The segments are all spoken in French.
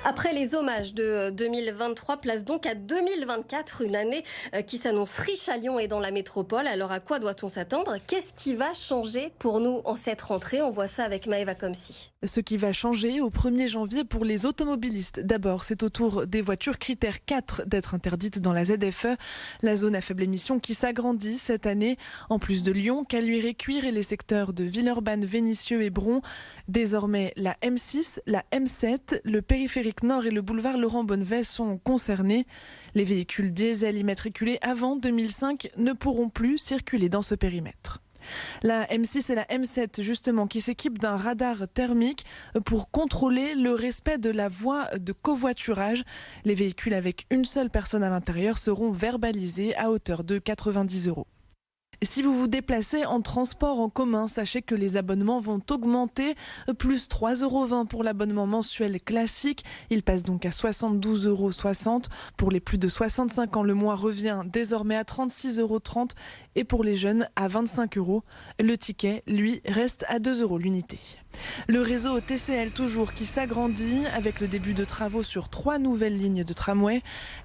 Après les hommages de 2023, place donc à 2024, une année qui s'annonce riche à Lyon et dans la métropole. Alors à quoi doit-on s'attendre? Qu'est-ce qui va changer pour nous en cette rentrée? On voit ça avec Maëva Comsi. Ce qui va changer au 1er janvier pour les automobilistes. D'abord, c'est au tour des voitures critère 4 d'être interdites dans la ZFE, la zone à faible émission qui s'agrandit cette année. En plus de Lyon, Caluire et Cuire et les secteurs de Villeurbanne, Vénissieux et Bron. Désormais, la M6, la M7, le périphérique Nord et le boulevard Laurent Bonnevet sont concernés. Les véhicules diesel immatriculés avant 2005 ne pourront plus circuler dans ce périmètre. La M6 et la M7 justement qui s'équipent d'un radar thermique pour contrôler le respect de la voie de covoiturage. Les véhicules avec une seule personne à l'intérieur seront verbalisés à hauteur de 90 €. Si vous vous déplacez en transport en commun, sachez que les abonnements vont augmenter, plus 3,20 € pour l'abonnement mensuel classique. Il passe donc à 72,60 €. Pour les plus de 65 ans, le mois revient désormais à 36,30 € et pour les jeunes à 25 €. Le ticket, lui, reste à 2 € l'unité. Le réseau TCL toujours qui s'agrandit avec le début de travaux sur 3 nouvelles lignes de tramway.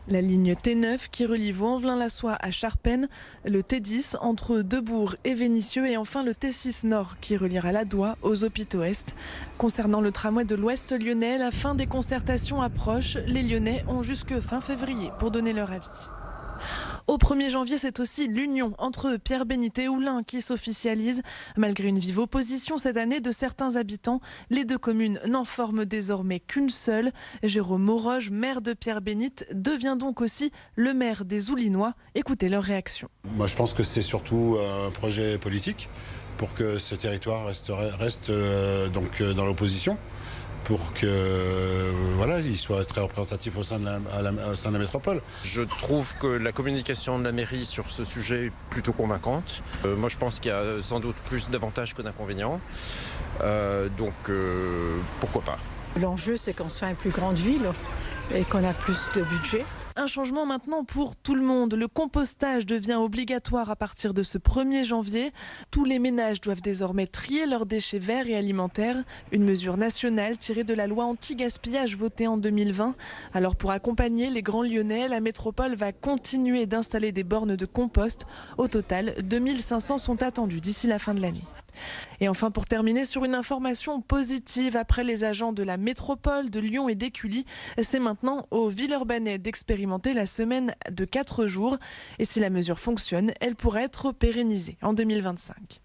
La ligne T9 qui relie Vaux-en-Velin-la-Soie à Charpennes, le T10 entre Debourg et Vénissieux et enfin le T6 Nord qui reliera la Doua aux Hôpitaux Est. Concernant le tramway de l'Ouest lyonnais, la fin des concertations approche. Les Lyonnais ont jusque fin février pour donner leur avis. Au 1er janvier, c'est aussi l'union entre Pierre-Bénite et Oullins qui s'officialise. Malgré une vive opposition cette année de certains habitants, les deux communes n'en forment désormais qu'une seule. Jérôme Mauroge, maire de Pierre-Bénite, devient donc aussi le maire des Oulinois. Écoutez leur réaction. Moi, je pense que c'est surtout un projet politique pour que ce territoire reste donc dans l'opposition, pour que voilà, il soit très représentatif au sein de la métropole. Je trouve que la communication de la mairie sur ce sujet est plutôt convaincante. Moi je pense qu'il y a sans doute plus d'avantages que d'inconvénients. Donc pourquoi pas. L'enjeu c'est qu'on soit une plus grande ville et qu'on a plus de budget. Un changement maintenant pour tout le monde. Le compostage devient obligatoire à partir de ce 1er janvier. Tous les ménages doivent désormais trier leurs déchets verts et alimentaires. Une mesure nationale tirée de la loi anti-gaspillage votée en 2020. Alors pour accompagner les grands Lyonnais, la métropole va continuer d'installer des bornes de compost. Au total, 2500 sont attendus d'ici la fin de l'année. Et enfin, pour terminer, sur une information positive, après les agents de la métropole, de Lyon et d'Écully, c'est maintenant aux Villeurbanais d'expérimenter la semaine de 4 jours. Et si la mesure fonctionne, elle pourrait être pérennisée en 2025.